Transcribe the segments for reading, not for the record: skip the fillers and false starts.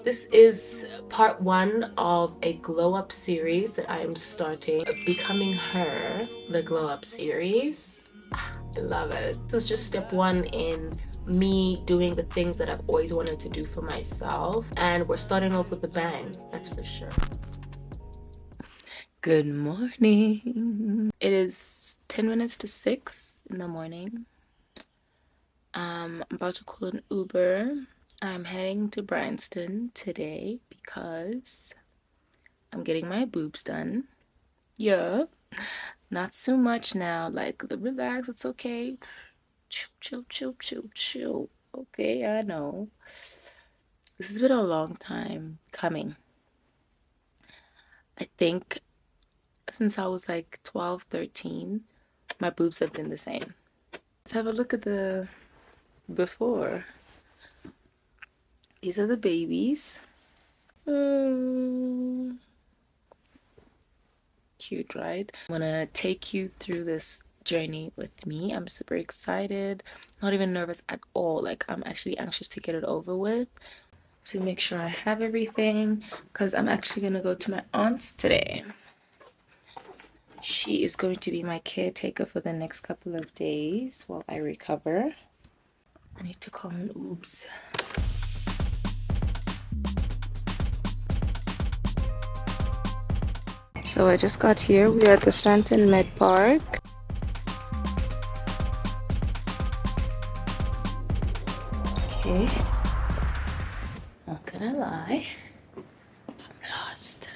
This is part one of a glow up series that I am starting, Becoming Her, the glow up series. I love it. This is just step one in me doing the things that I've always wanted to do for myself, and we're starting off with a bang, that's for sure. Good morning. It is 10 minutes to 6 in the morning. I'm about to call an Uber. I'm heading to Bryanston today because I'm getting my boobs done. Yeah, not so much now. Like, relax, it's okay. Chill, chill, chill, chill, chill. Okay, I know. This has been a long time coming. I think since I was like 12, 13, my boobs have been the same. Let's have a look at the before. These are the babies. Cute, right? I want to take you through this journey with me. I'm super excited, not even nervous at all. Like, I'm actually anxious to get it over with, to make sure I have everything, because I'm actually gonna go to my aunt's today. She is going to be my caretaker for the next couple of days while I recover. I need to call an oops. So I just got here. We are at the Sandton Med Park. Okay. Not gonna lie. I'm lost.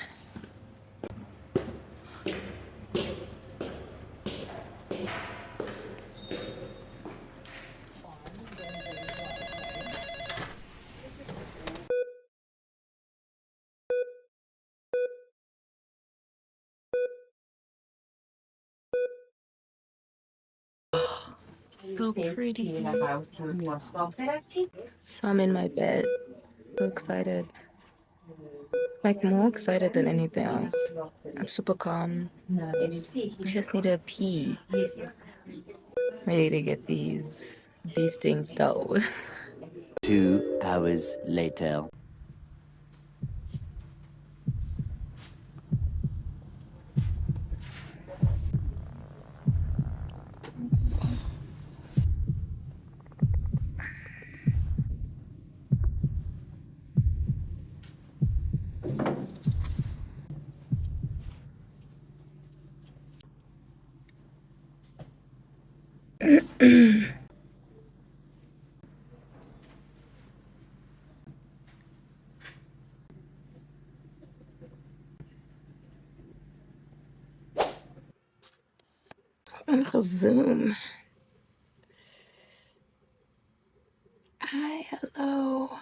So pretty. So I'm in my bed. So excited. Like, more excited than anything else. I'm super calm. I just need to pee. Ready to get these bee stings though. 2 hours later. I'm gonna zoom. Hi, hello.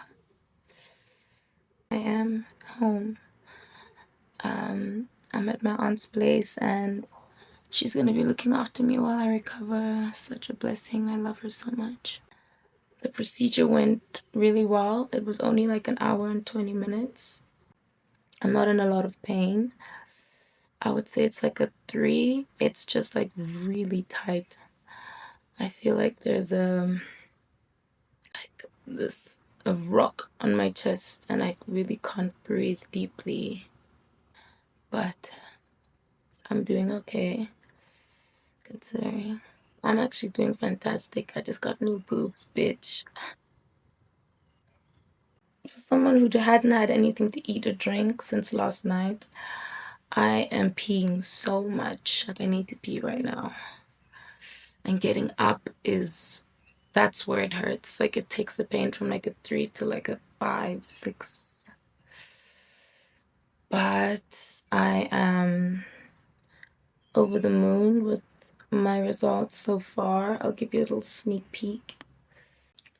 I am home. I'm at my aunt's place and she's gonna be looking after me while I recover. Such a blessing. I love her so much. The procedure went really well. It was only like an hour and 20 minutes. I'm not in a lot of pain. I would say it's like a 3. It's just like really tight. I feel like there's a rock on my chest and I really can't breathe deeply. But I'm doing okay, considering. I'm actually doing fantastic. I just got new boobs, bitch. For someone who hadn't had anything to eat or drink since last night, I am peeing so much. Like, I need to pee right now. And getting up that's where it hurts. Like, it takes the pain from like a 3 to like a 5, 6. But I am over the moon with my results so far. I'll give you a little sneak peek.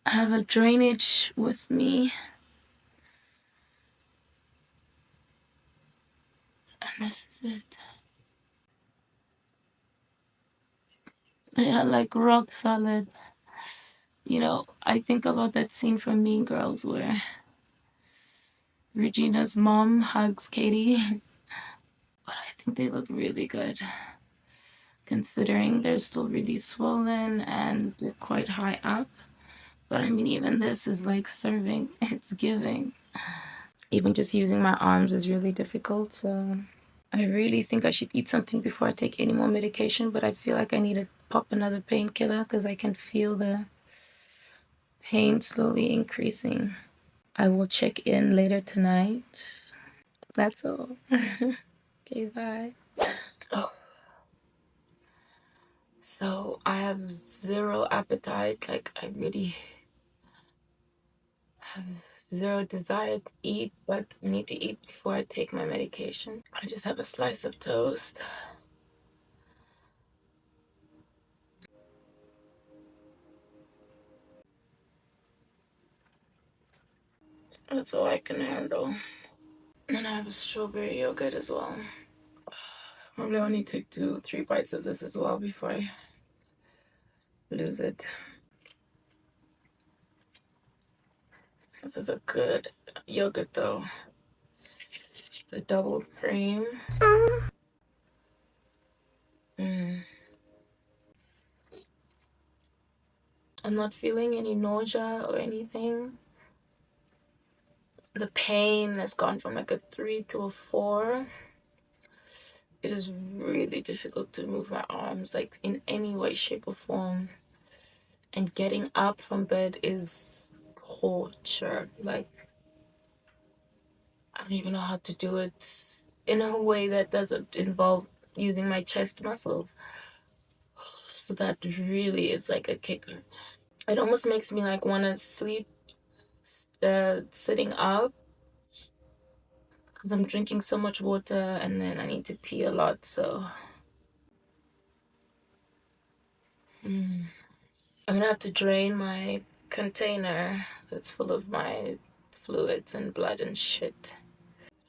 I have a drainage with me. And this is it. They are like rock solid. You know, I think about that scene from Mean Girls where Regina's mom hugs Katie. But I think they look really good, considering they're still really swollen and they're quite high up. But I mean, even this is like serving, it's giving. Even just using my arms is really difficult, so I really think I should eat something before I take any more medication, but I feel like I need to pop another painkiller because I can feel the pain slowly increasing. I will check in later tonight. That's all. Okay, bye. Oh, so I have zero appetite. Like, I really have zero desire to eat, but I need to eat before I take my medication. I just have a slice of toast. That's all I can handle. And I have a strawberry yogurt as well. Probably only take 2-3 bites of this as well before I lose it. This is a good yogurt though. The double cream. I'm not feeling any nausea or anything. The pain has gone from like a 3 to a 4. It is really difficult to move my arms like in any way, shape, or form. And getting up from bed is torture. Like, I don't even know how to do it in a way that doesn't involve using my chest muscles. So that really is like a kicker. It almost makes me like want to sleep sitting up because I'm drinking so much water and then I need to pee a lot. So I'm gonna have to drain my container that's full of my fluids and blood and shit.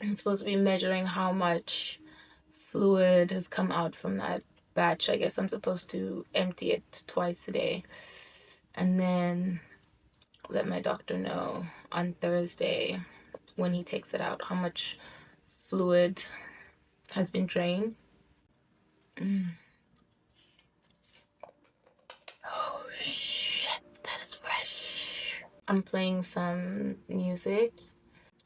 I'm supposed to be measuring how much fluid has come out from that batch. I guess I'm supposed to empty it twice a day and then let my doctor know on Thursday when he takes it out how much fluid has been drained. Oh shit, that is fresh. I'm playing some music.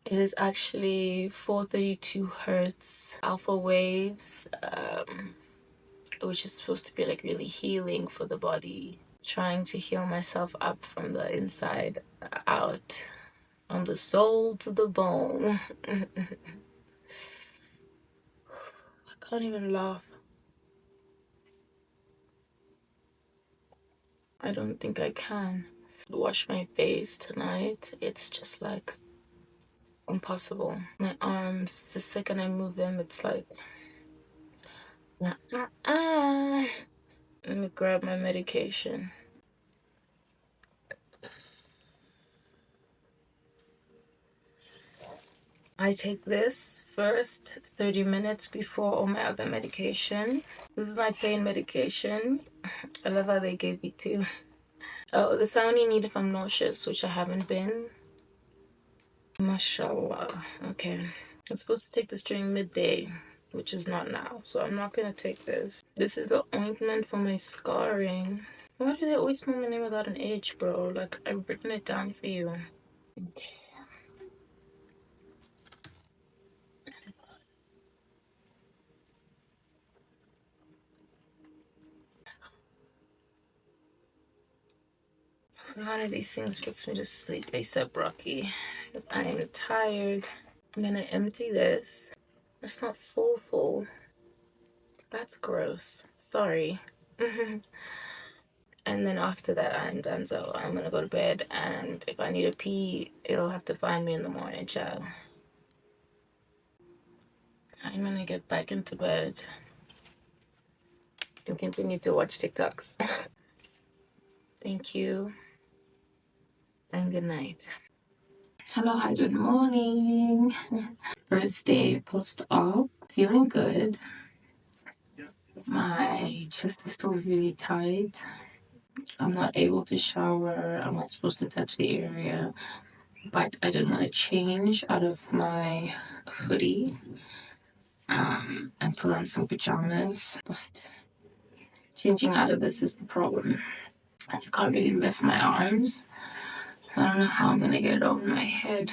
It is actually 432 hertz alpha waves, which is supposed to be like really healing for the body. Trying to heal myself up from the inside out, from the soul to the bone. I can't even laugh. I don't think I can wash my face tonight. It's just like impossible. My arms, the second I move them, it's like, ah. Let me grab my medication. I take this first 30 minutes before all my other medication. This is my pain medication. I love how they gave me two. Oh, this I only need if I'm nauseous, which I haven't been. Mashallah. Okay. I'm supposed to take this during midday, which is not now, so I'm not gonna take this. This is the ointment for my scarring. Why do they always spell my name without an H, bro? Like, I've written it down for you. Okay. One of these things puts me to sleep ASAP, Rocky, because I am tired. I'm gonna empty this. It's not full. That's gross. Sorry. And then after that, I'm done. So I'm gonna go to bed, and if I need a pee, it'll have to find me in the morning, child. I'm gonna get back into bed and continue to watch TikToks. Thank you, and good night. Hello, hi, good morning. First day post-op, feeling good. My chest is still really tight. I'm not able to shower. I'm not supposed to touch the area. But I didn't want to change out of my hoodie and put on some pajamas. But changing out of this is the problem. I can't really lift my arms. So I don't know how I'm going to get it over my head.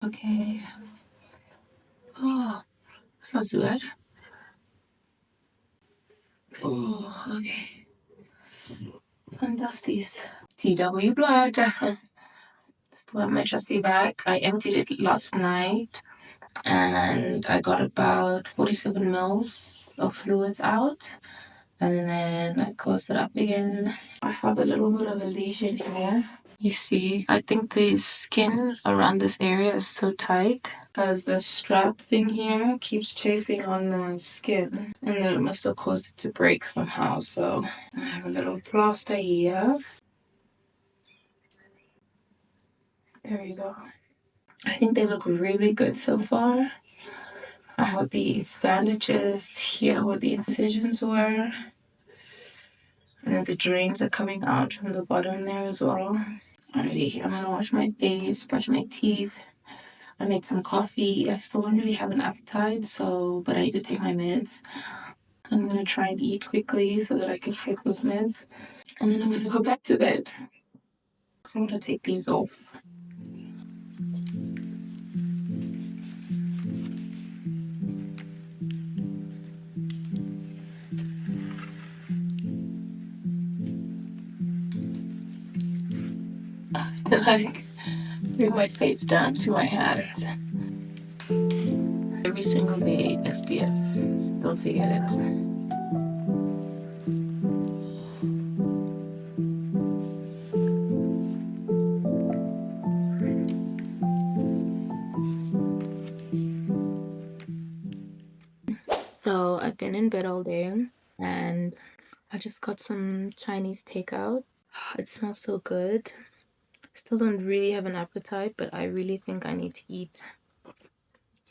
Okay. Oh, it's not too bad. Oh, okay. Fantastic. TW blood. Still have my trusty bag. I emptied it last night and I got about 47 mils of fluids out. And then I closed it up again. I have a little bit of a lesion here. You see, I think the skin around this area is so tight because the strap thing here keeps chafing on the skin, and then it must have caused it to break somehow. So I have a little plaster here. There we go. I think they look really good so far. I have these bandages here where the incisions were, and then the drains are coming out from the bottom there as well. Alrighty, I'm gonna wash my face, brush my teeth. I made some coffee. I still don't really have an appetite, but I need to take my meds. I'm gonna try and eat quickly so that I can take those meds. And then I'm gonna go back to bed. So I'm gonna take these off. To bring my face down to my hands. Every single day, SPF. Don't forget it. So I've been in bed all day and I just got some Chinese takeout. It smells so good. Still don't really have an appetite, but I really think I need to eat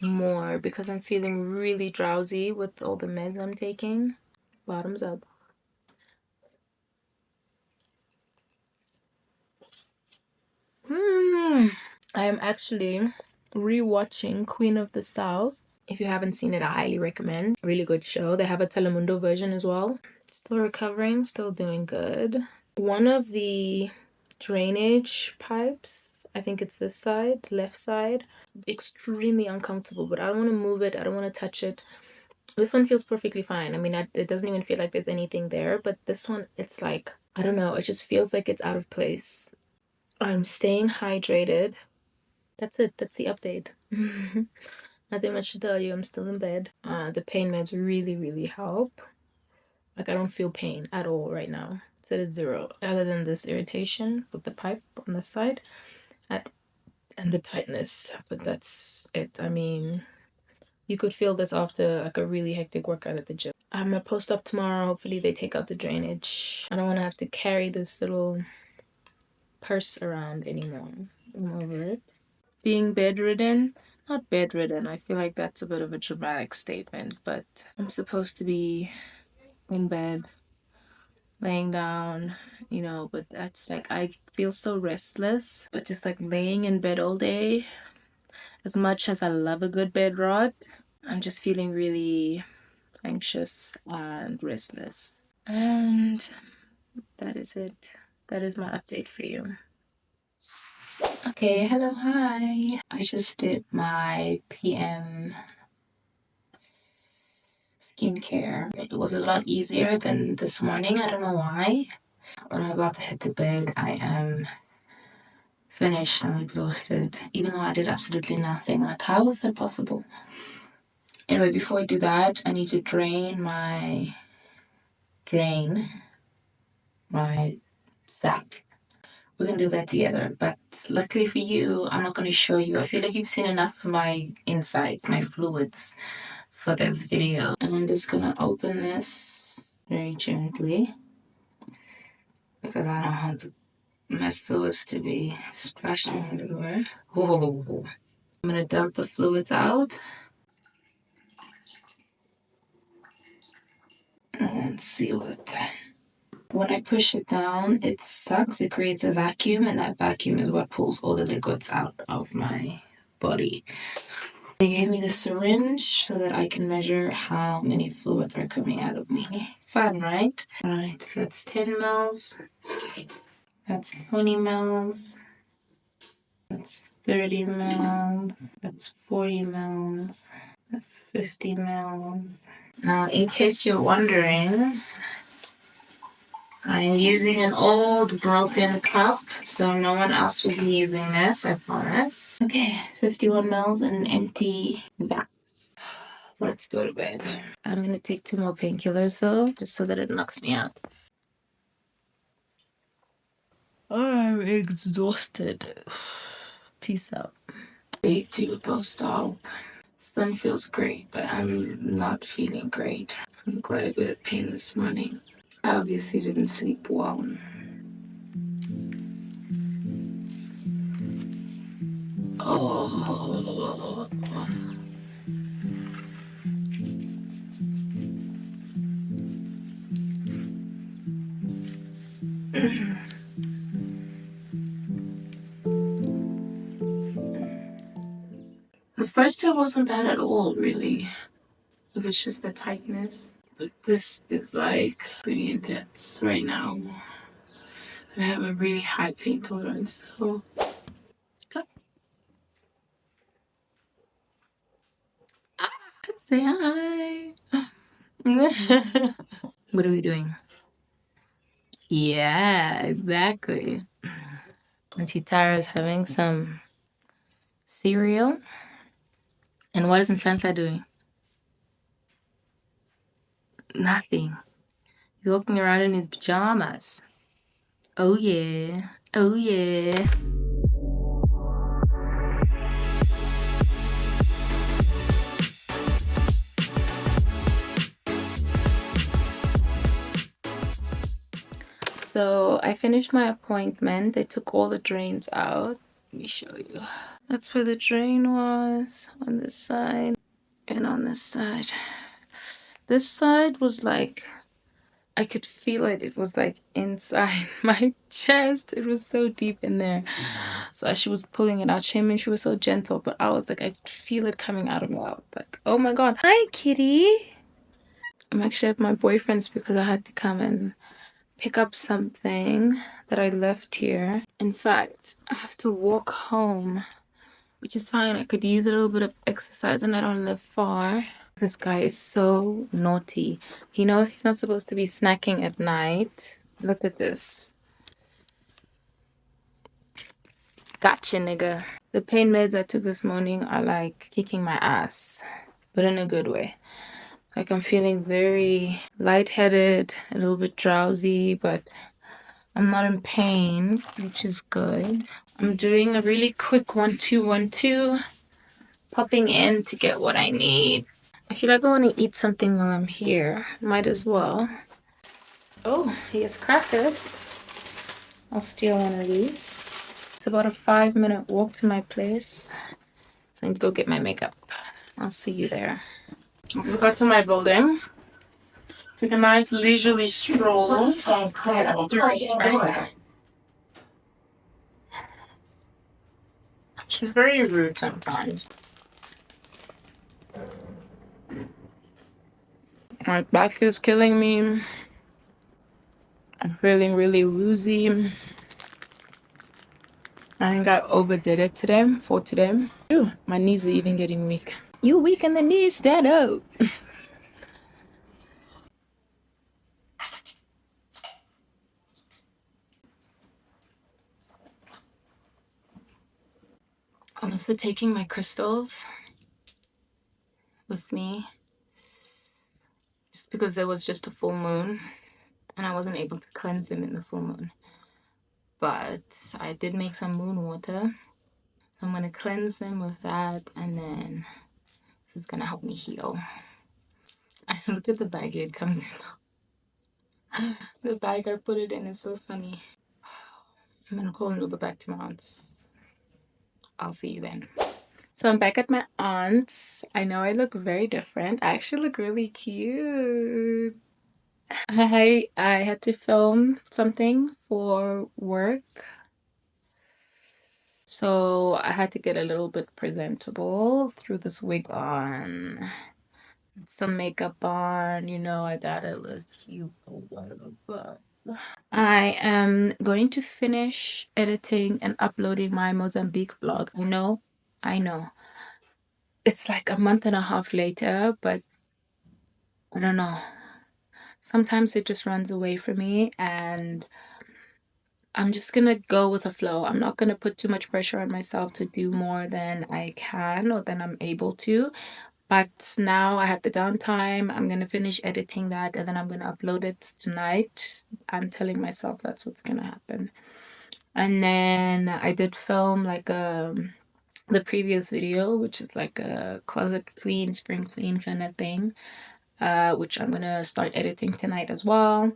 more because I'm feeling really drowsy with all the meds I'm taking. Bottoms up. I am actually rewatching Queen of the South. If you haven't seen it, I highly recommend. Really good show. They have a Telemundo version as well. Still recovering, still doing good. One of the drainage pipes, I think it's this side, left side, extremely uncomfortable, but I don't want to move it. I don't want to touch it. This one feels perfectly fine. I mean, it doesn't even feel like there's anything there, but this one, it's like, I don't know, it just feels like it's out of place. I'm staying hydrated. That's it. That's the update. Nothing much to tell you. I'm still in bed. The pain meds really, really help. Like, I don't feel pain at all right now. It's at a zero, other than this irritation with the pipe on the side and the tightness. But that's it. I mean, you could feel this after like a really hectic workout at the gym. I'm gonna post up tomorrow. Hopefully they take out the drainage. I don't want to have to carry this little purse around anymore. I'm over it. Being bedridden, not bedridden. I feel like that's a bit of a dramatic statement, but I'm supposed to be in bed, laying down, but that's like I feel so restless. But just like laying in bed all day, as much as I love a good bed rot, I'm just feeling really anxious and restless. And that is it. That is my update for you. Okay, hello, hi. I just did my PM skincare. It was a lot easier than this morning. I don't know why. When I'm about to head to bed, I am finished. I'm exhausted, even though I did absolutely nothing. Like, how is that possible? Anyway, before I do that, I need to drain my sack. We're gonna do that together. But luckily for you, I'm not gonna show you. I feel like you've seen enough of my insides, my fluids for this video. And I'm just gonna open this very gently because I don't want my fluids to be splashing everywhere. Whoa. I'm gonna dump the fluids out and seal it. When I push it down, it sucks. It creates a vacuum, and that vacuum is what pulls all the liquids out of my body. They gave me the syringe so that I can measure how many fluids are coming out of me. Fun, right? Alright, that's 10 mils. That's 20 mils. That's 30 mils. That's 40 mils. That's 50 mils. Now, in case you're wondering, I'm using an old broken cup, so no one else will be using this, I promise. Okay, 51 mils and an empty vat. Let's go to bed. I'm gonna take 2 more painkillers though, just so that it knocks me out. I'm exhausted. Peace out. Day 2 post-op. Sun feels great, but I'm not feeling great. I'm quite a bit of pain this morning. I obviously didn't sleep well. Oh. The first time wasn't bad at all, really. It was just the tightness. But this is like pretty intense right now. I have a really high pain tolerance, so. Say hi. What are we doing? Yeah, exactly. Auntie Tara's having some cereal. And what is Nhlanhla doing? Nothing. He's walking around in his pajamas. Oh yeah. Oh yeah. So I finished my appointment. They took all the drains out. Let me show you. That's where the drain was, on this side and on this side. This side was like, I could feel it. It was like inside my chest. It was so deep in there. So as she was pulling it out, she was so gentle, but I was like, I could feel it coming out of me. I was like, oh my God. Hi, kitty. I'm actually at my boyfriend's because I had to come and pick up something that I left here. In fact, I have to walk home, which is fine. I could use a little bit of exercise and I don't live far. This guy is so naughty. He knows he's not supposed to be snacking at night. Look at this. Gotcha, nigga. The pain meds I took this morning are like kicking my ass, but in a good way. Like I'm feeling very lightheaded, a little bit drowsy, but I'm not in pain, which is good. I'm doing a really quick 1-2-1-2, popping in to get what I need. I feel like I want to eat something while I'm here. Might as well. Oh, he has crackers. I'll steal one of these. It's about a 5-minute walk to my place. So I need to go get my makeup. I'll see you there. I just got to my building. Took a nice leisurely stroll through East Africa. She's very rude sometimes. My back is killing me. I'm feeling really woozy. I think I overdid it for today. Ooh, my knees are even getting weak. You weak in the knees, stand up. I'm also taking my crystals with me just because there was just a full moon and I wasn't able to cleanse them in the full moon. But I did make some moon water. So I'm going to cleanse them with that and then this is going to help me heal. Look at the bag it comes in. The bag I put it in is so funny. I'm going to call an Uber back to my aunt's. I'll see you then. So I'm back at my aunt's. I know I look very different. I actually look really cute. I had to film something for work. So I had to get a little bit presentable. Threw this wig on, some makeup on, you know, I gotta look cute. I am going to finish editing and uploading my Mozambique vlog. I know. It's like a month and a half later, but I don't know. Sometimes it just runs away from me, and I'm just gonna go with the flow. I'm not gonna put too much pressure on myself to do more than I can or than I'm able to. But now I have the downtime. I'm gonna finish editing that and then I'm gonna upload it tonight. I'm telling myself that's what's gonna happen. And then I did film like the previous video, which is like a closet clean, spring clean kind of thing, which I'm gonna start editing tonight as well.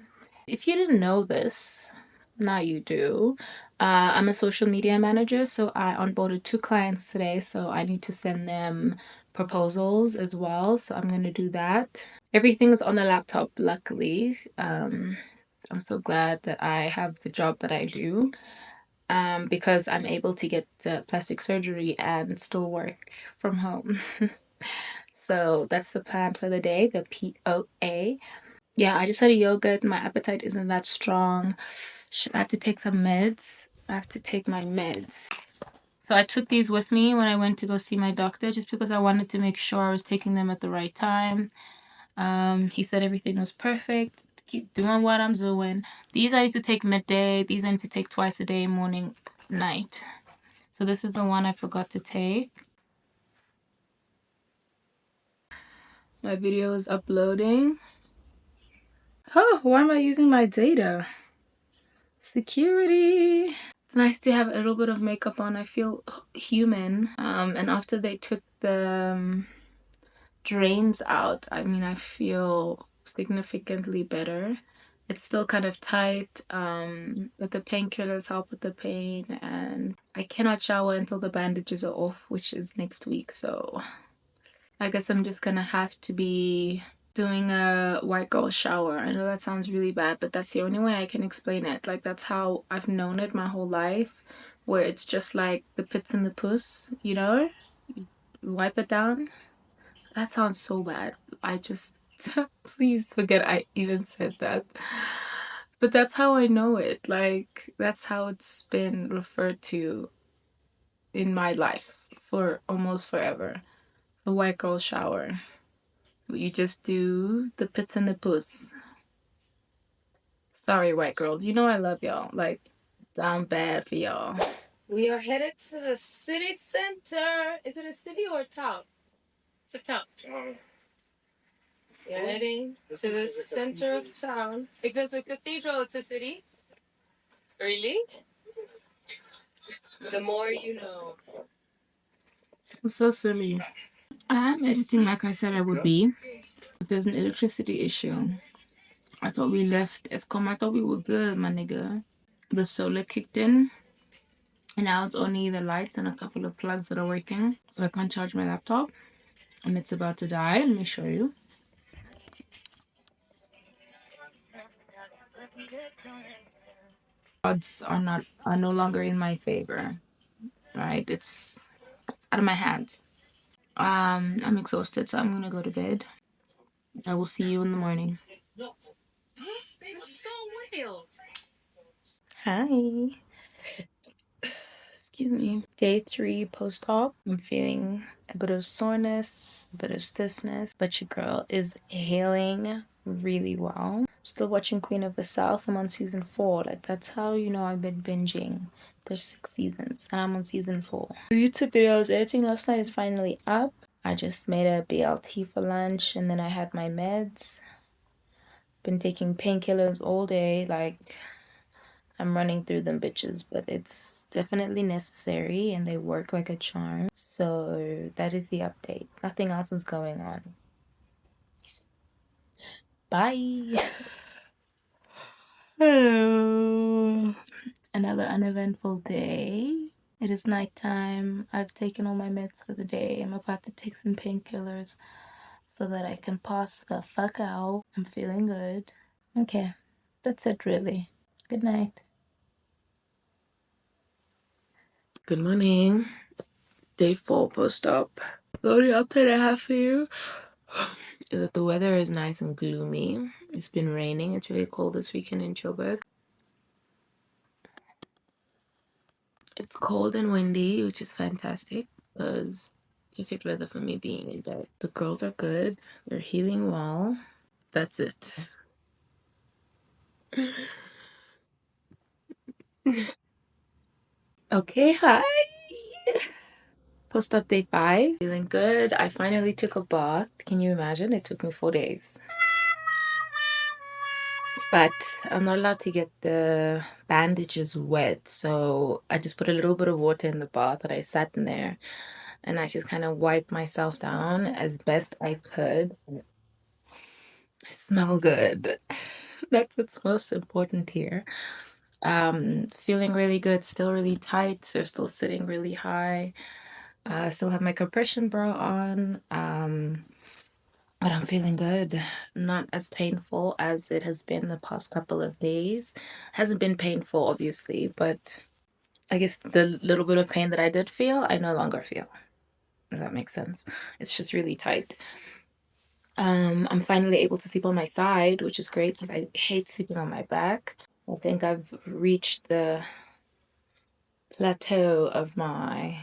If you didn't know this, now you do. I'm a social media manager, so I onboarded 2 clients today, so I need to send them proposals as well. So I'm gonna do that. Everything's on the laptop, luckily. I'm so glad that I have the job that I do, because I'm able to get plastic surgery and still work from home. So that's the plan for the day, the POA. Yeah, I just had a yogurt. My appetite isn't that strong. Should I have to take some meds? I have to take my meds. So I took these with me when I went to go see my doctor just because I wanted to make sure I was taking them at the right time. He said everything was perfect. Keep doing what I'm doing. These I need to take midday. These I need to take twice a day, morning, night. So this is the one I forgot to take. My video is uploading. Oh, why am I using my data? Security. It's nice to have a little bit of makeup on. I feel human. And after they took the drains out, I mean, I feel significantly better. It's still kind of tight, but the painkillers help with the pain, and I cannot shower until the bandages are off, which is next week. So I guess I'm just gonna have to be doing a white girl shower. I know that sounds really bad, but that's the only way I can explain it. Like, that's how I've known it my whole life, where it's just like the pits and the puss, you know? You wipe it down. That sounds so bad. I just, please forget I even said that. But that's how I know it. Like, that's how it's been referred to in my life for almost forever. The white girl shower. You just do the pits and the puss. Sorry, white girls. You know I love y'all. Like, down bad for y'all. We are headed to the city center. Is it a city or a town? It's a town. We're heading to the center of town. If there's a cathedral, it's a city. Really? The more you know. I'm so silly. I'm editing like I said I would be. There's an electricity issue. I thought we left Escom. I thought we were good, my nigga. The solar kicked in, and now it's only the lights and a couple of plugs that are working. So I can't charge my laptop, and it's about to die. Let me show you. Odds are no longer in my favor. Right? It's out of my hands. I'm exhausted, so I'm gonna go to bed. I will see you in the morning. Hi. Excuse me. Day 3 post-op. I'm feeling a bit of soreness, a bit of stiffness, but your girl is healing really well. Still watching Queen of the South. I'm on season 4. Like, that's how you know I've been binging. There's 6 seasons, and I'm on season 4. The YouTube video I was editing last night is finally up. I just made a BLT for lunch, and then I had my meds. Been taking painkillers all day. Like, I'm running through them bitches, but it's definitely necessary and they work like a charm. So that is the update. Nothing else is going on. Bye. Hello. Another uneventful day. It is nighttime. I've taken all my meds for the day. I'm about to take some painkillers so that I can pass the fuck out. I'm feeling good. Okay, that's it really. Good night. Good morning. Day 4 post-op. The only update I have for you is that the weather is nice and gloomy. It's been raining. It's really cold this weekend in Joburg. It's cold and windy, which is fantastic because perfect weather for me being in bed. The girls are good. They're healing well. That's it. Okay, hi. Post up day 5. Feeling good. I finally took a bath. Can you imagine? It took me 4 days. But I'm not allowed to get the bandages wet, so I just put a little bit of water in the bath and I sat in there and I just kind of wiped myself down as best I could. I smell good. That's what's most important here. Feeling really good, still really tight. They're still sitting really high. Still have my compression bra on. But I'm feeling good. Not as painful as it has been the past couple of days. Hasn't been painful, obviously, but I guess the little bit of pain that I did feel, I no longer feel. If that makes sense. It's just really tight. I'm finally able to sleep on my side, which is great because I hate sleeping on my back. I think I've reached the plateau of my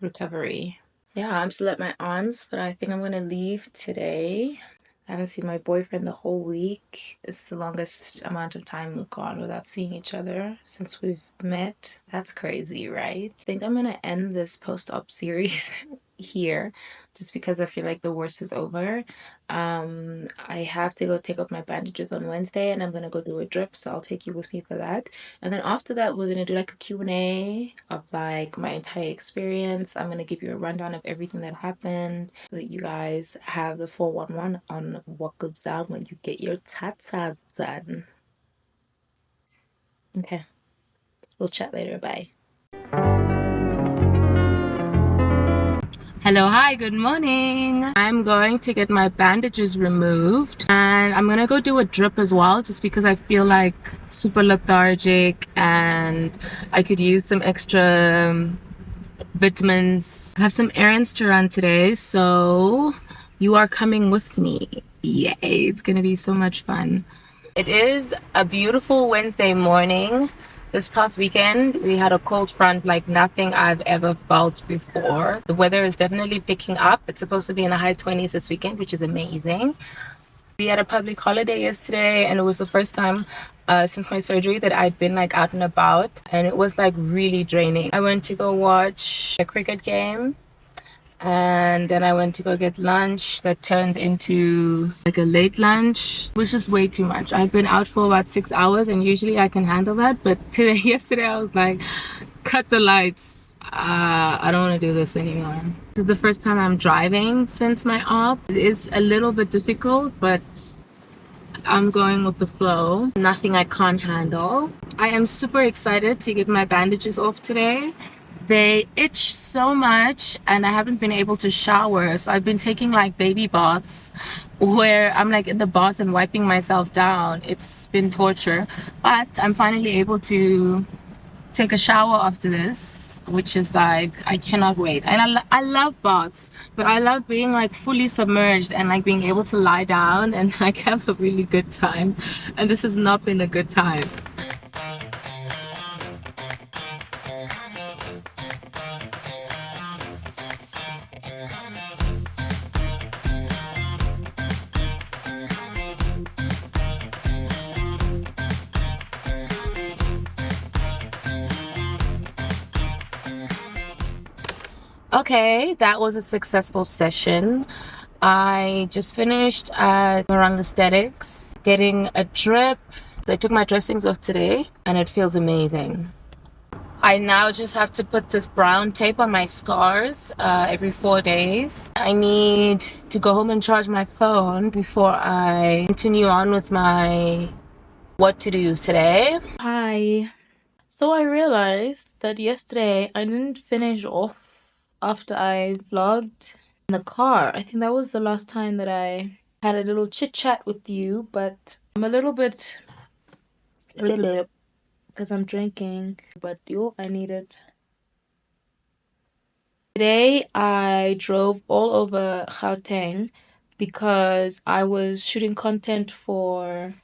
recovery. Yeah, I'm still at my aunt's, but I think I'm gonna leave today. I haven't seen my boyfriend the whole week. It's the longest amount of time we've gone without seeing each other since we've met. That's crazy, right? I think I'm gonna end this post-op series here just because I feel like the worst is over. I have to go take off my bandages on Wednesday and I'm gonna go do a drip, so I'll take you with me for that. And then after that, we're gonna do like a Q&A of like my entire experience. I'm gonna give you a rundown of everything that happened so that you guys have the 411 on what goes down when you get your tatas done. Okay, we'll chat later. Bye. Hello, hi, good morning. I'm going to get my bandages removed and I'm gonna go do a drip as well just because I feel like super lethargic and I could use some extra vitamins. I have some errands to run today, so you are coming with me. Yay, it's gonna be so much fun. It is a beautiful Wednesday morning. This past weekend, we had a cold front like nothing I've ever felt before. The weather is definitely picking up. It's supposed to be in the high 20s this weekend, which is amazing. We had a public holiday yesterday, and it was the first time since my surgery that I'd been like out and about, and it was like really draining. I went to go watch a cricket game and then I went to go get lunch that turned into like a late lunch. It was just way too much. I've been out for about 6 hours and usually I can handle that, but today, yesterday I was like, cut the lights. I don't want to do this anymore. This is the first time I'm driving since my op. It is a little bit difficult, but I'm going with the flow. Nothing I can't handle. I am super excited to get my bandages off today. They itch so much and I haven't been able to shower. So I've been taking like baby baths where I'm like in the bath and wiping myself down. It's been torture, but I'm finally able to take a shower after this, which is like I cannot wait. And I love baths, but I love being like fully submerged and like being able to lie down and like have a really good time, and this has not been a good time. Okay, that was a successful session. I just finished at Morang Aesthetics getting a drip. I took my dressings off today and it feels amazing. I now just have to put this brown tape on my scars every 4 days. I need to go home and charge my phone before I continue on with my what to do today. Hi. So I realized that yesterday I didn't finish off after I vlogged in the car. I think that was the last time that I had a little chit chat with you, but I'm a little bit because I'm drinking, but yo, I need it. Today I drove all over Gauteng because I was shooting content for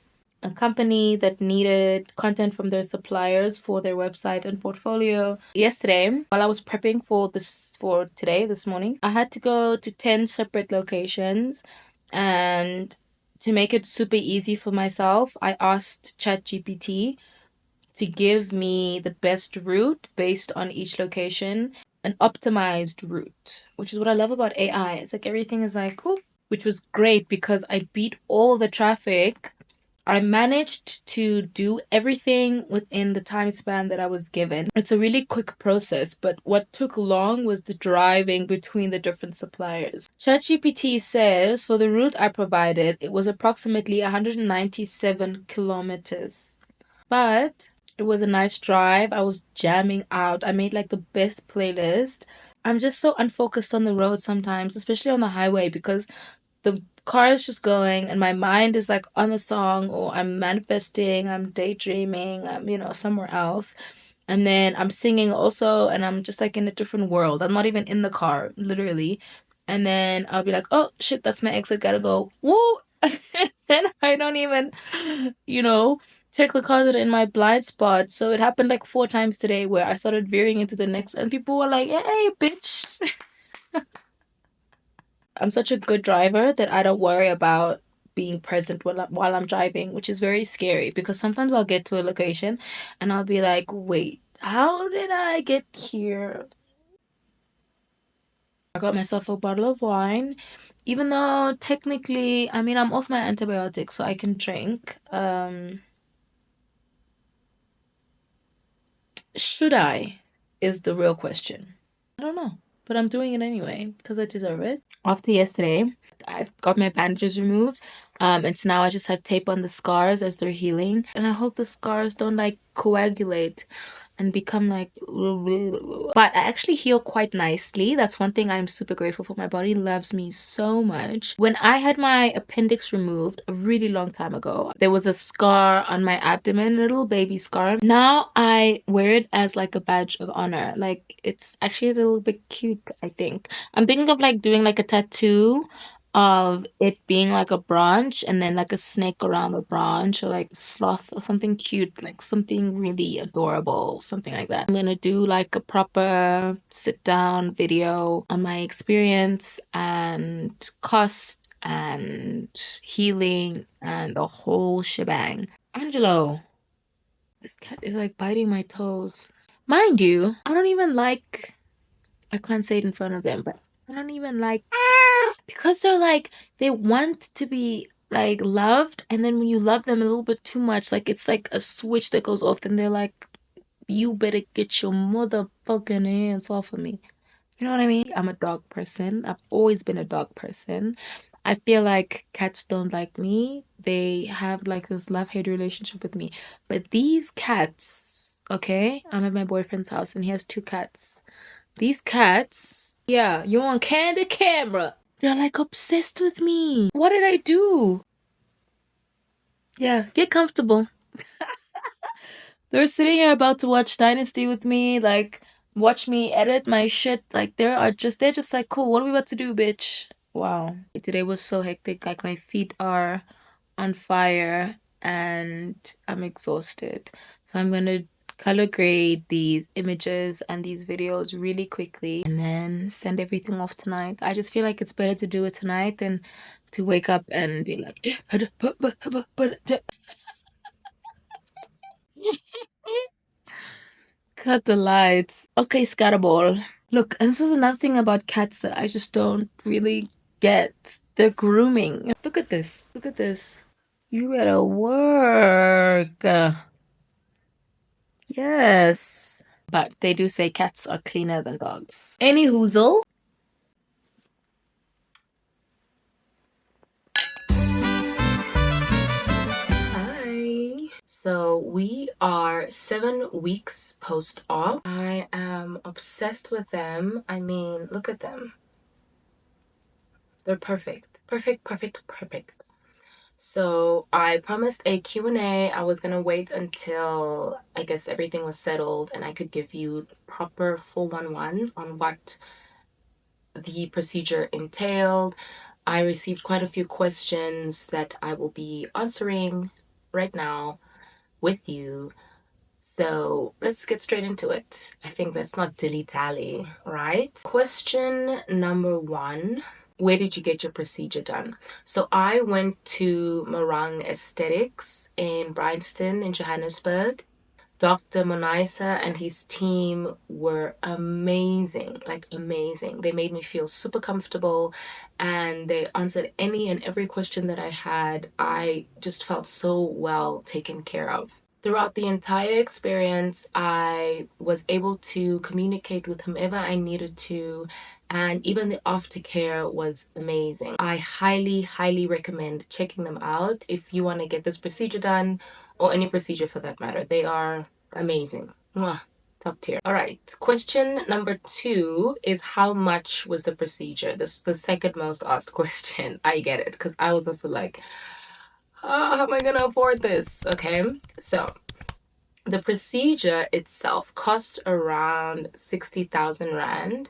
a company that needed content from their suppliers for their website and portfolio. Yesterday, while I was prepping for this morning, I had to go to 10 separate locations, and to make it super easy for myself, I asked ChatGPT to give me the best route based on each location, an optimized route, which is what I love about AI. It's like everything is like, cool, which was great because I beat all the traffic. I managed to do everything within the time span that I was given. It's a really quick process, but what took long was the driving between the different suppliers. ChatGPT says for the route I provided, it was approximately 197 kilometers. But it was a nice drive. I was jamming out. I made like the best playlist. I'm just so unfocused on the road sometimes, especially on the highway, because the car is just going and my mind is like on the song, or I'm manifesting, I'm daydreaming, I'm, somewhere else. And then I'm singing also, and I'm just like in a different world. I'm not even in the car, literally. And then I'll be like, oh shit, that's my exit, gotta go. Woo! And I don't even, check the cars that are in my blind spot. So it happened like 4 times today where I started veering into the next, and people were like, hey, bitch. I'm such a good driver that I don't worry about being present while I'm driving, which is very scary because sometimes I'll get to a location and I'll be like, wait, how did I get here? I got myself a bottle of wine, even though technically, I mean, I'm off my antibiotics, so I can drink. Should I? Is the real question. I don't know, but I'm doing it anyway because I deserve it. After yesterday, I got my bandages removed. And so now I just have tape on the scars as they're healing. And I hope the scars don't like coagulate and become like, but I actually heal quite nicely. That's one thing I'm super grateful for. My body loves me so much. When I had my appendix removed a really long time ago, there was a scar on my abdomen, a little baby scar. Now I wear it as like a badge of honor. Like it's actually a little bit cute, I think. I'm thinking of like doing like a tattoo of it being like a branch and then like a snake around the branch, or like sloth or something cute, like something really adorable, something like that. I'm gonna do like a proper sit down video on my experience and cost and healing and the whole shebang. Angelo, this cat is like biting my toes. Mind you, I can't say it in front of them, but I don't even like, because they're like, they want to be like loved, and then when you love them a little bit too much, like it's like a switch that goes off, and they're like, you better get your motherfucking hands off of me. You know what I mean? I'm a dog person. I've always been a dog person. I feel like cats don't like me. They have like this love-hate relationship with me. But these cats, okay? I'm at my boyfriend's house and he has 2 cats. These cats, yeah, you on candid camera. They're like obsessed with me. What did I do? Yeah, get comfortable. They're sitting here about to watch Dynasty with me, like watch me edit my shit. Like they're just like, cool, what are we about to do, bitch? Wow. Today was so hectic, like my feet are on fire and I'm exhausted. So I'm gonna color grade these images and these videos really quickly and then send everything off tonight. I just feel like it's better to do it tonight than to wake up and be like, cut the lights. Okay, Scatterball. Look, and this is another thing about cats that I just don't really get. They're grooming. Look at this. Look at this. You better work. Yes. But they do say cats are cleaner than dogs. Any hoozle. Hi. So we are 7 weeks post-op. I am obsessed with them. I mean, look at them. They're perfect. Perfect, perfect, perfect. So I promised a Q&A. I was gonna wait until I guess everything was settled and I could give you proper 411 on what the procedure entailed. I received quite a few questions that I will be answering right now with you. So let's get straight into it. I think let's not dilly-dally, right? Question number 1. Where did you get your procedure done? So I went to Marang Aesthetics in Bryanston in Johannesburg. Dr. Monaisa and his team were amazing, like amazing. They made me feel super comfortable and they answered any and every question that I had. I just felt so well taken care of. Throughout the entire experience, I was able to communicate with whomever I needed to, and even the aftercare was amazing. I highly, highly recommend checking them out if you want to get this procedure done, or any procedure for that matter. They are amazing. Mwah, top tier. All right, question number 2 is how much was the procedure? This was the second most asked question. I get it, because I was also like, how am I gonna afford this? Okay, so the procedure itself cost around 60,000 Rand.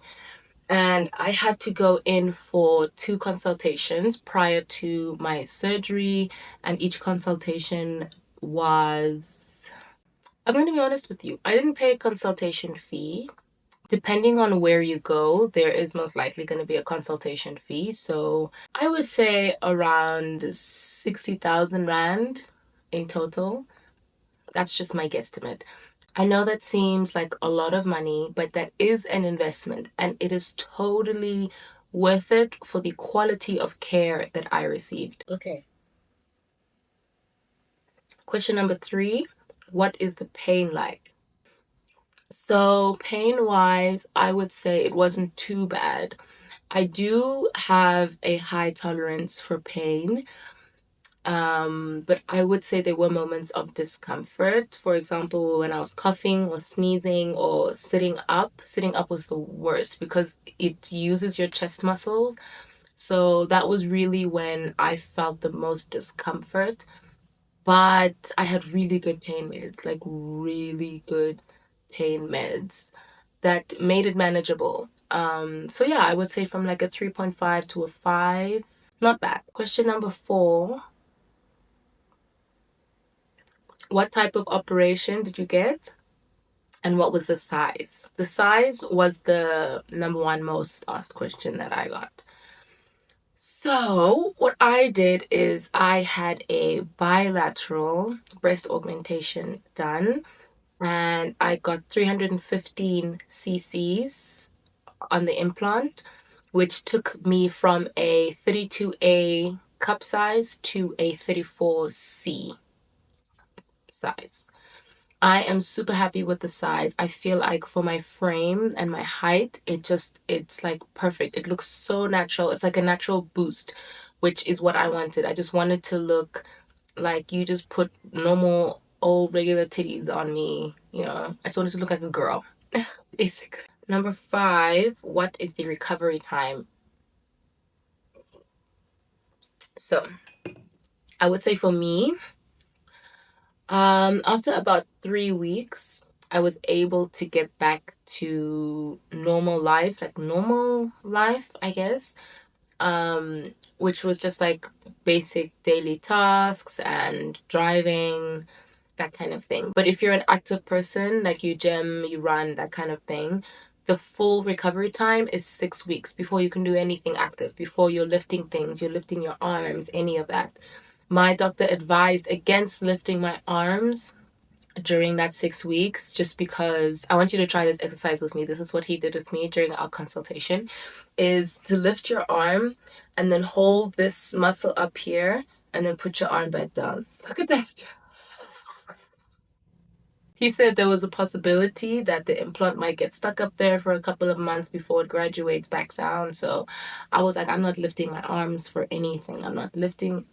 And I had to go in for 2 consultations prior to my surgery. And each consultation was, I'm going to be honest with you, I didn't pay a consultation fee. Depending on where you go, there is most likely going to be a consultation fee. So I would say around 60,000 Rand in total. That's just my guesstimate. I know that seems like a lot of money, but that is an investment and it is totally worth it for the quality of care that I received. Okay. Question number 3, what is the pain like? So pain-wise, I would say it wasn't too bad. I do have a high tolerance for pain. But I would say there were moments of discomfort. For example, when I was coughing or sneezing or sitting up was the worst because it uses your chest muscles. So that was really when I felt the most discomfort. But I had really good pain meds, like really good pain meds that made it manageable. So yeah, I would say from like a 3.5 to a 5. Not bad. Question number 4. What type of operation did you get? And what was the size? The size was the number 1 most asked question that I got. So what I did is I had a bilateral breast augmentation done, and I got 315 cc's on the implant, which took me from a 32A cup size to a 34C size. I am super happy with the size. I feel like for my frame and my height, it's like perfect. It looks so natural. It's like a natural boost, which is what I wanted. I just wanted to look like you just put normal old regular titties on me, you know. I just wanted to look like a girl, basically. Number 5, what is the recovery time? So I would say for me, after about 3 weeks, I was able to get back to normal life, I guess. Which was just like basic daily tasks and driving, that kind of thing. But if you're an active person, like you gym, you run, that kind of thing, the full recovery time is 6 weeks before you can do anything active, before you're lifting things, you're lifting your arms, any of that. My doctor advised against lifting my arms during that 6 weeks, just because I want you to try this exercise with me. This is what he did with me during our consultation, is to lift your arm and then hold this muscle up here and then put your arm back down. Look at that. He said there was a possibility that the implant might get stuck up there for a couple of months before it graduates back down. So I was like, I'm not lifting my arms for anything. I'm not lifting.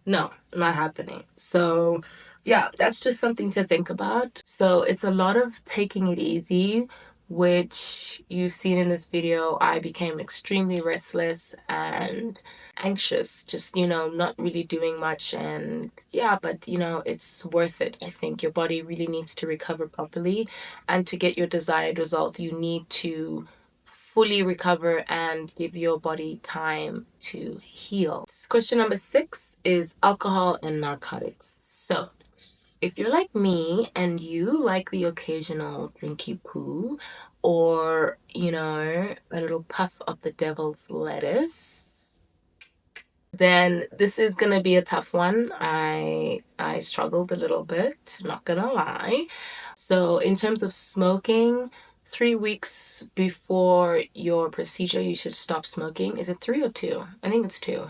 No, not happening. So yeah, that's just something to think about. So it's a lot of taking it easy, which you've seen in this video. I became extremely restless and anxious, just, not really doing much. And yeah, but it's worth it. I think your body really needs to recover properly, and to get your desired result, you need to fully recover and give your body time to heal. Question number 6 is alcohol and narcotics. So If you're like me and you like the occasional drinky poo or, a little puff of the devil's lettuce, then this is gonna be a tough one. I struggled a little bit, not gonna lie. So in terms of smoking, 3 weeks before your procedure, you should stop smoking. Is it 3 or 2? I think it's 2.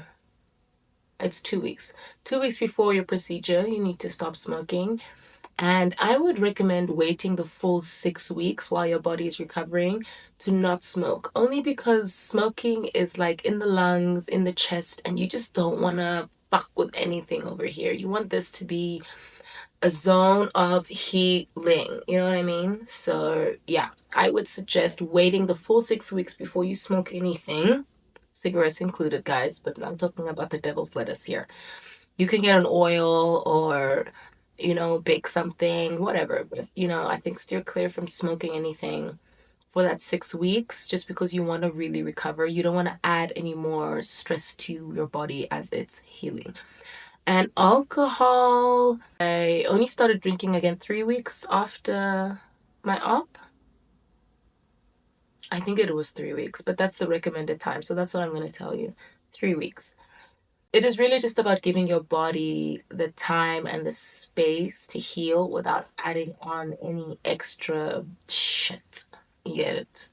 It's 2 weeks. 2 weeks before your procedure, you need to stop smoking. And I would recommend waiting the full 6 weeks while your body is recovering to not smoke. Only because smoking is like in the lungs, in the chest, and you just don't want to fuck with anything over here. You want this to be a zone of healing. You know what I mean? So, yeah, I would suggest waiting the full 6 weeks before you smoke anything, cigarettes included, guys, but I'm talking about the devil's lettuce here. You can get an oil or, bake something, whatever. But, I think steer clear from smoking anything for that 6 weeks just because you want to really recover. You don't want to add any more stress to your body as it's healing. And alcohol, I only started drinking again 3 weeks after my op. I think it was 3 weeks, but that's the recommended time. So that's what I'm going to tell you. 3 weeks. It is really just about giving your body the time and the space to heal without adding on any extra shit. You get it?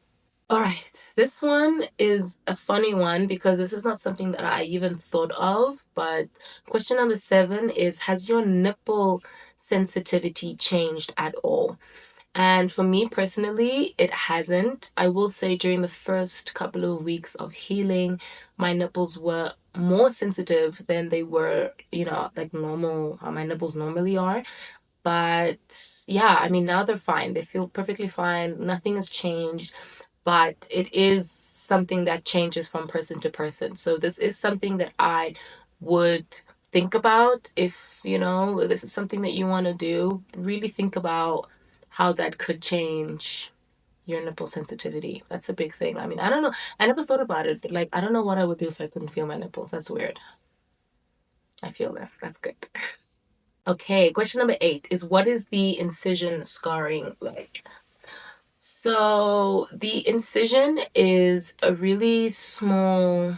All right. This one is a funny one because this is not something that I even thought of. But question number 7 is, has your nipple sensitivity changed at all? And for me personally, it hasn't. I will say during the first couple of weeks of healing, my nipples were more sensitive than they were, like normal, how my nipples normally are. But yeah, I mean, now they're fine. They feel perfectly fine. Nothing has changed, but it is something that changes from person to person. So this is something that I would think about if, this is something that you want to do. Really think about how that could change your nipple sensitivity. That's a big thing. I mean, I don't know. I never thought about it, but like, I don't know what I would do if I couldn't feel my nipples. That's weird. I feel them. That's good. Okay, question number 8 is, what is the incision scarring like? So the incision is a really small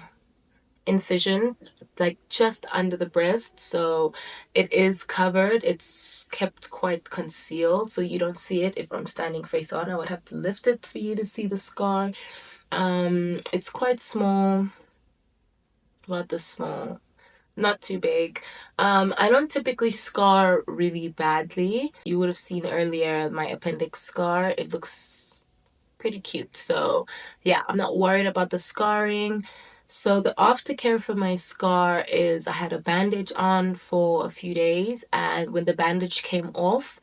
incision, like just under the breast. So it is covered. It's kept quite concealed, so you don't see it. If I'm standing face on, I would have to lift it for you to see the scar. It's quite small, about this small, not too big. I don't typically scar really badly. You would have seen earlier my appendix scar. It looks pretty cute. So yeah, I'm not worried about the scarring. So the aftercare for my scar is I had a bandage on for a few days, and when the bandage came off,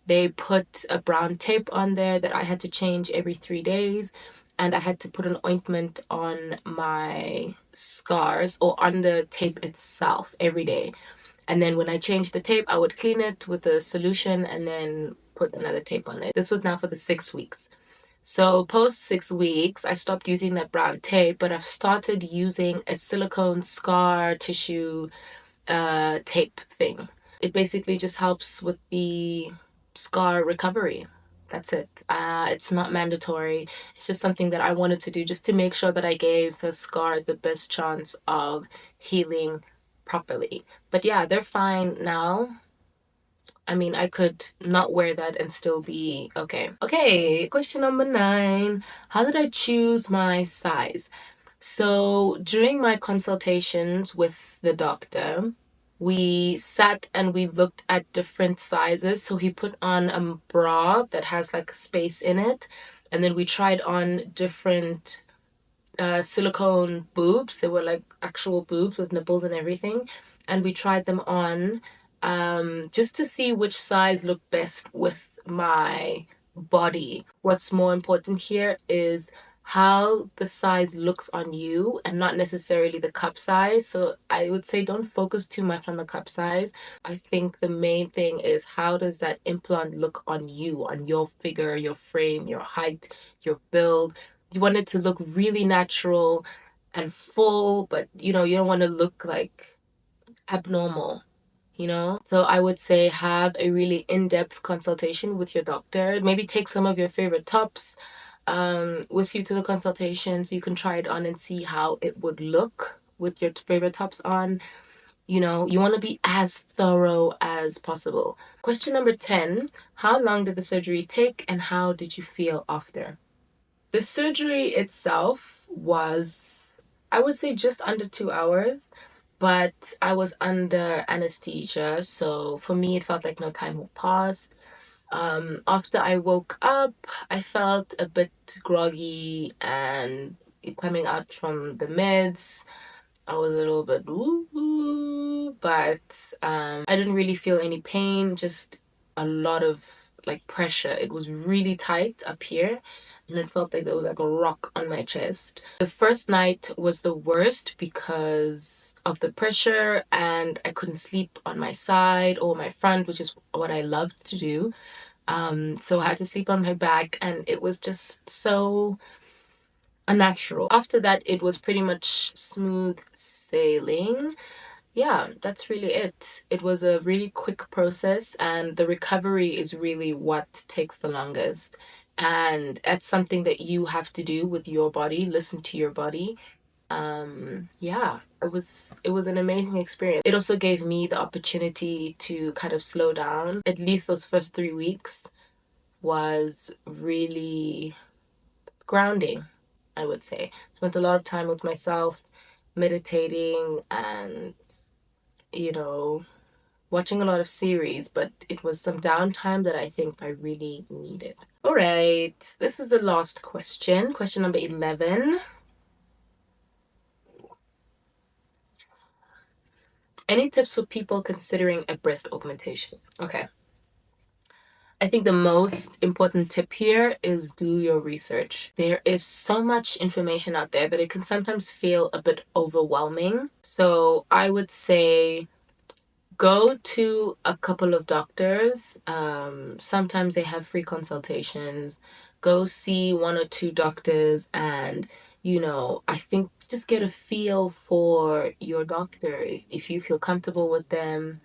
they put a brown tape on there that I had to change every 3 days, and I had to put an ointment on my scars or on the tape itself every day. And then when I changed the tape, I would clean it with a solution and then put another tape on it. This was now for the 6 weeks. So post 6 weeks, I stopped using that brown tape, but I've started using a silicone scar tissue tape thing. It basically just helps with the scar recovery. That's it. It's not mandatory. It's just something that I wanted to do just to make sure that I gave the scars the best chance of healing properly. But yeah, they're fine now. I mean, I could not wear that and still be okay. Okay, question number 9. How did I choose my size? So during my consultations with the doctor, we sat and we looked at different sizes. So he put on a bra that has like a space in it. And then we tried on different silicone boobs. They were like actual boobs with nipples and everything. And we tried them on just to see which size looked best with my body. What's more important here is how the size looks on you and not necessarily the cup size. So I would say don't focus too much on the cup size. I think the main thing is, how does that implant look on you, on your figure, your frame, your height, your build. You want it to look really natural and full, but you don't want to look like abnormal. you know? So I would say have a really in-depth consultation with your doctor. Maybe take some of your favorite tops with you to the consultation so you can try it on and see how it would look with your favorite tops on. You know, you want to be as thorough as possible. Question number 10. How long did the surgery take and how did you feel after? The surgery itself was, I would say, just under 2 hours, but I was under anesthesia. So for me, it felt like no time had passed. After I woke up, I felt a bit groggy and coming out from the meds. I was a little bit woo, but I didn't really feel any pain, just a lot of like pressure. It was really tight up here and it felt like there was like a rock on my chest. The first night was the worst because of the pressure and I couldn't sleep on my side or my front, which is what I loved to do. So I had to sleep on my back and it was just so unnatural. After that, it was pretty much smooth sailing. Yeah, that's really it. It was a really quick process, and the recovery is really what takes the longest. And it's something that you have to do with your body, listen to your body. Yeah, it was an amazing experience. It also gave me the opportunity to kind of slow down. At least those first 3 weeks was really grounding, I would say. Spent a lot of time with myself, meditating and, you know, watching a lot of series, but it was some downtime that I think I really needed. All right, this is the last question. Question number 11. Any tips for people considering a breast augmentation? Okay. I think the most important tip here is do your research. There is so much information out there that it can sometimes feel a bit overwhelming. So I would say go to a couple of doctors. Sometimes they have free consultations. Go see one or two doctors and, I think just get a feel for your doctor. If you feel comfortable with them,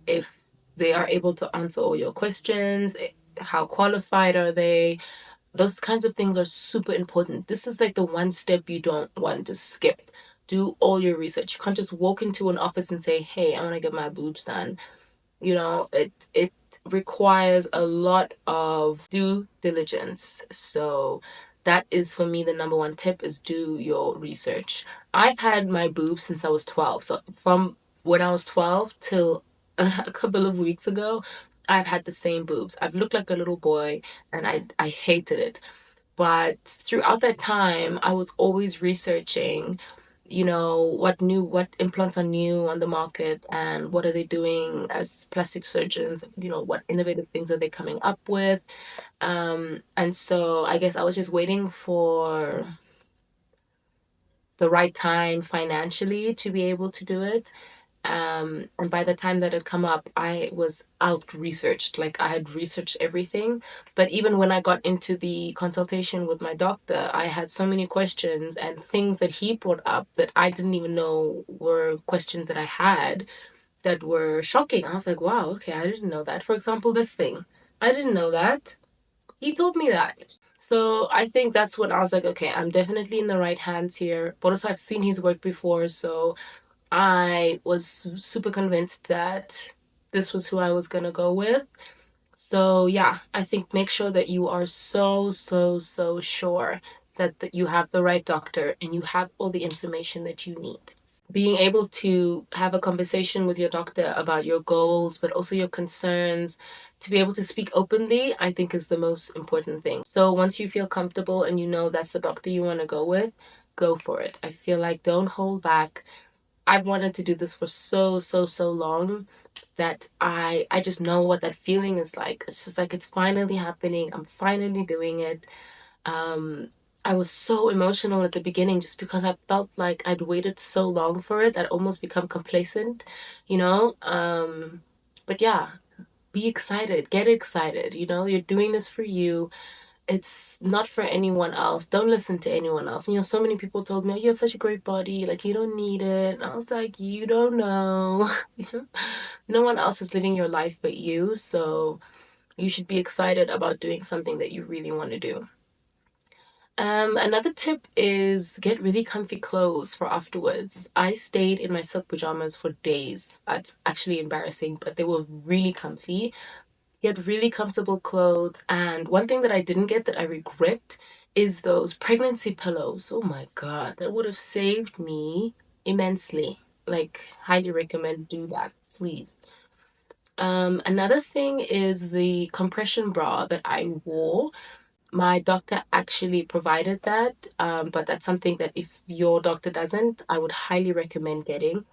if they are able to answer all your questions, how qualified are they? Those kinds of things are super important. This is like the one step you don't want to skip. Do all your research. You can't just walk into an office and say, "Hey, I want to get my boobs done." It requires a lot of due diligence. So that is for me the number one tip is do your research. I've had my boobs since I was 12. So from when I was 12 till a couple of weeks ago, I've had the same boobs. I've looked like a little boy and I hated it. But throughout that time, I was always researching, what implants are new on the market and what are they doing as plastic surgeons, what innovative things are they coming up with. And so I guess I was just waiting for the right time financially to be able to do it. And by the time that had come up, I was out researched. Like I had researched everything. But even when I got into the consultation with my doctor, I had so many questions and things that he brought up that I didn't even know were questions that I had that were shocking. I was like, wow, okay, I didn't know that. For example, this thing. I didn't know that. He told me that. So I think that's when I was like, okay, I'm definitely in the right hands here. But also I've seen his work before, so I was super convinced that this was who I was going to go with. So, yeah, I think make sure that you are so, so, so sure that you have the right doctor and you have all the information that you need. Being able to have a conversation with your doctor about your goals, but also your concerns, to be able to speak openly, I think is the most important thing. So, once you feel comfortable and you know that's the doctor you want to go with, go for it. I feel like don't hold back. I've wanted to do this for so, so, so long that I just know what that feeling is like. It's just like it's finally happening. I'm finally doing it. I was so emotional at the beginning just because I felt like I'd waited so long for it. I'd almost become complacent, you know? But yeah, be excited, get excited, you're doing this for you. it's not for anyone else. Don't listen to anyone else. You know, so many people told me, oh, you have such a great body, like you don't need it. And I was like, you don't know. No one else is living your life but you, so you should be excited about doing something that you really want to do. Another tip is get really comfy clothes for afterwards. I stayed in my silk pajamas for days. That's actually embarrassing, but they were really comfy. Get really comfortable clothes. And one thing that I didn't get that I regret is those pregnancy pillows. Oh my God, that would have saved me immensely. Like, highly recommend do that, please. Another thing is the compression bra that I wore. My doctor actually provided that, but that's something that if your doctor doesn't, I would highly recommend getting.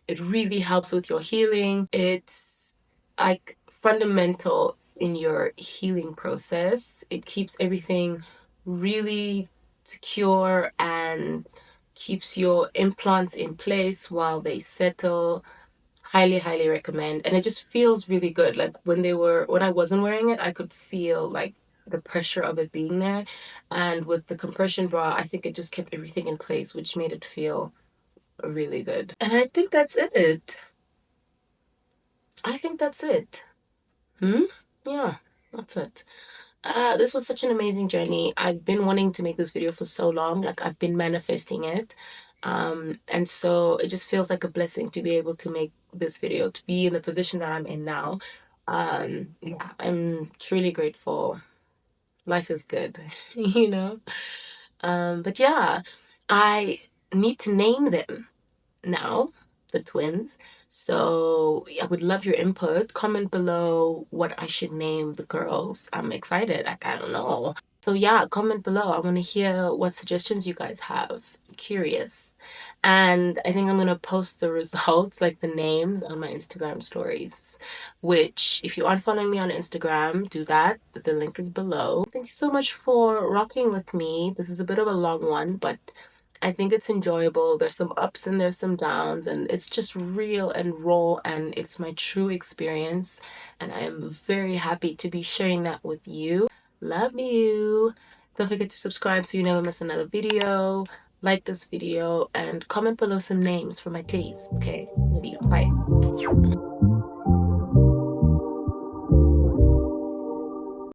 It really helps with your healing. It's like fundamental in your healing process. It keeps everything really secure and keeps your implants in place while they settle. Highly, highly recommend. And it just feels really good. Like when I wasn't wearing it, I could feel like the pressure of it being there. And with the compression bra, I think it just kept everything in place, which made it feel really good. And I think that's it. I think that's it. Hmm? Yeah, that's it. This was such an amazing journey. I've been wanting to make this video for so long. Like I've been manifesting it. And so it just feels like a blessing to be able to make this video, to be in the position that I'm in now. Yeah, I'm truly grateful. Life is good, you know? But yeah, I need to name them now, the twins. So I would love your input. Comment below what I should name the girls. I'm excited. Like, I don't know. So yeah, comment below. I want to hear what suggestions you guys have. I'm curious. And I think I'm going to post the results, like the names, on my Instagram stories, which if you aren't following me on Instagram, do that. The link is below. Thank you so much for rocking with me. This is a bit of a long one, but I think it's enjoyable. There's some ups and there's some downs, and it's just real and raw, and it's my true experience. And I am very happy to be sharing that with you. Love you. Don't forget to subscribe so you never miss another video. Like this video and comment below some names for my titties. Okay, love you. Bye.